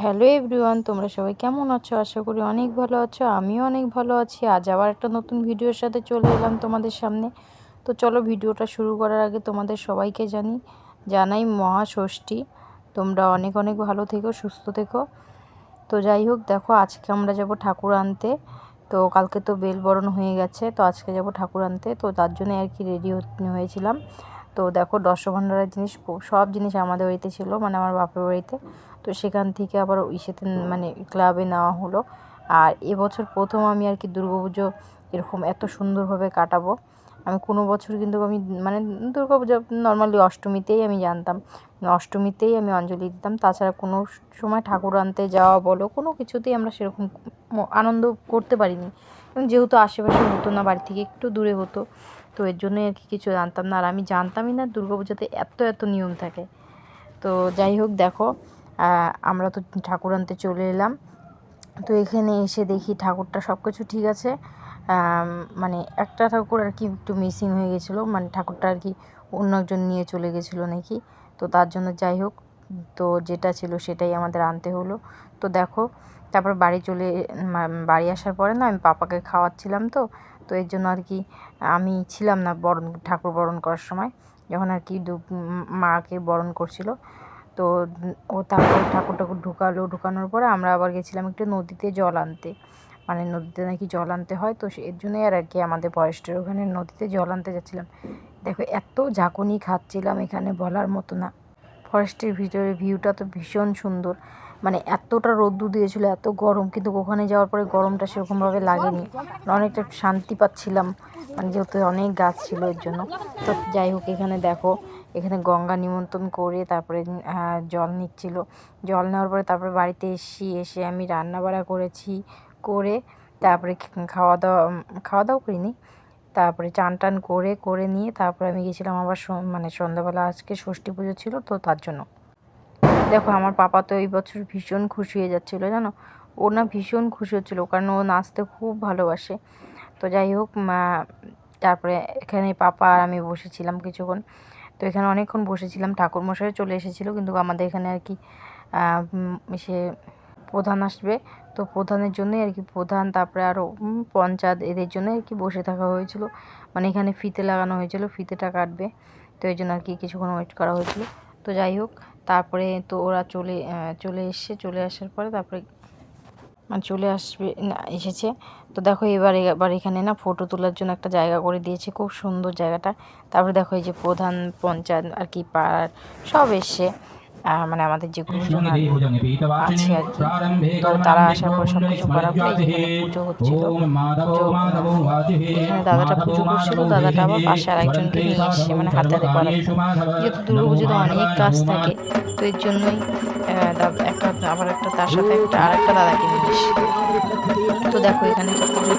Hello everyone, তোমরা সবাই কেমন আছো? আশা করি অনেক ভালো আছো। আমিও অনেক ভালো আছি। আজ আবার একটা নতুন ভিডিওর সাথে চলে এলাম তোমাদের সামনে। তো চলো ভিডিওটা শুরু করার আগে তোমাদের সবাইকে জানাই মহাষষ্ঠী। তোমরা অনেক অনেক ভালো থেকো, সুস্থ থেকো। তো যাই হোক, দেখো আজকে আমরা যাব ঠাকুর আনতে। তো কালকে তো বেলবরণ হয়ে গেছে, তো আজকে যাব ঠাকুর আনতে। তো তার জন্য আর কি রেডি হয়েছিলাম। তো দেখো দশভাণ্ডারের জিনিস, সব জিনিস আমাদের বাড়িতে ছিল, মানে আমার বাপের বাড়িতে। তো সেখান থেকে আবার ইসেতে মানে ক্লাবে নেওয়া হলো। আর এবছর প্রথম আমি আর কি দুর্গাপুজো এরকম এত সুন্দরভাবে কাটাবো। আমি কোনো বছর কিন্তু আমি মানে দুর্গাপুজো নর্মালি অষ্টমীতেই আমি জানতাম, অষ্টমীতেই আমি অঞ্জলি দিতাম। তাছাড়া কোনো সময় ঠাকুর আনতে যাওয়া বলো, কোনো কিছুতেই আমরা সেরকম আনন্দ করতে পারিনি। এবং যেহেতু আশেপাশে হতো না, বাড়ি থেকে একটু দূরে হতো, তো এর জন্যই আর কি কিছু জানতাম না। আর আমি জানতামই না দুর্গাপুজোতে এত এত নিয়ম থাকে। তো যাই হোক, দেখো আমরা তো ঠাকুর আনতে চলে এলাম। তো এখানে এসে দেখি ঠাকুরটা সব কিছু ঠিক আছে। মানে একটা ঠাকুর আর কি একটু মিসিং হয়ে গেছিলো, মানে ঠাকুরটা আর কি অন্য একজন নিয়ে চলে গেছিলো নাকি। তো তার জন্য যাই হোক, তো যেটা ছিল সেটাই আমাদের আনতে হলো। তো দেখো তারপর বাড়ি আসার পরে না আমি পাপাকে খাওয়াচ্ছিলাম। তো তো এর জন্য আর কি আমি ছিলাম না ঠাকুর বরণ করার সময়, যখন আর কি মাকে বরণ করছিল। তো ও তারপর ঠাকুর ঢুকানোর পরে আমরা আবার গেছিলাম একটু নদীতে জল আনতে, মানে নদীতে নাকি জল আনতে হয়। তো এর জন্যই আর কি আমাদের ফরেস্টের ওখানে নদীতে জল আনতে যাচ্ছিলাম। দেখো এত ঝাঁকুনি খাচ্ছিলাম এখানে বলার মতো না। ফরেস্টের ভিতরে ভিউটা তো ভীষণ সুন্দর, মানে এতটা রোদ্দুর দিয়েছিল, এত গরম, কিন্তু ওখানে যাওয়ার পরে গরমটা সেরকমভাবে লাগেনি, অনেকটা শান্তি পাচ্ছিলাম, মানে যেহেতু অনেক গাছ ছিল এর জন্য। তো যাই হোক, এখানে দেখো এখানে গঙ্গা নিমন্ত্রণ করে তারপরে জল নিচ্ছিল। জল নেওয়ার পরে তারপরে বাড়িতে এসে আমি রান্না বাড়া করে তারপরে খাওয়া দাওয়া করিনি। তারপরে চান টান করে নিয়ে তারপরে আমি গেছিলাম আবার মানে সন্ধ্যাবেলা, আজকে ষষ্ঠী পুজো ছিল তো তার জন্য। দেখো আমার পাপা তো এই বছর ভীষণ খুশি হয়ে যাচ্ছিলো, জানো, ও না ভীষণ খুশি হচ্ছিলো, কারণ ও নাচতে খুব ভালোবাসে। তো যাই হোক, তারপরে এখানে পাপা আর আমি বসেছিলাম কিছুক্ষণ। তো এখানে অনেকক্ষণ বসেছিলাম, ঠাকুরমশাই চলে এসেছিলো, কিন্তু আমাদের এখানে আর কি সে প্রধান আসবে, তো প্রধানের জন্যই আর কি, প্রধান তারপরে আরও পঞ্চায়েত এদের জন্য আর কি বসে থাকা হয়েছিল। মানে এখানে ফিতে লাগানো হয়েছিল, ফিতেটা কাটবে, তো এই জন্য আর কি কিছুক্ষণ ওয়েট করা হয়েছিল। তো যাই হোক, তারপরে তো ওরা চলে আসার পরে তারপরে মানে চলে আসবে না এসেছে। তো দেখো এবার এখানে না ফটো তোলার জন্য একটা জায়গা করে দিয়েছে, খুব সুন্দর জায়গাটা। তারপরে দেখো এই যে প্রধান, পঞ্চায়েত আর কি পাড়ার সব এসছে, মানে আমাদের যে গুরুজন আছে আর কি। তো তারা আসার পর সব কিছু করার পরে এখানে পুজো হচ্ছিল। এখানে দাদাটা পুজো করছিল, দাদাটা আবার পাশে আরেকজনকে নিয়ে এসছে, মানে হাতে হাতে করার জন্য। যেহেতু দুর্গাপুজোতে অনেক কাজ থাকে, তো এর জন্যই আবার একটা তার সাথে আরেকটা দাদাকে নিয়ে এসছে। তো দেখো এখানে তো পুজো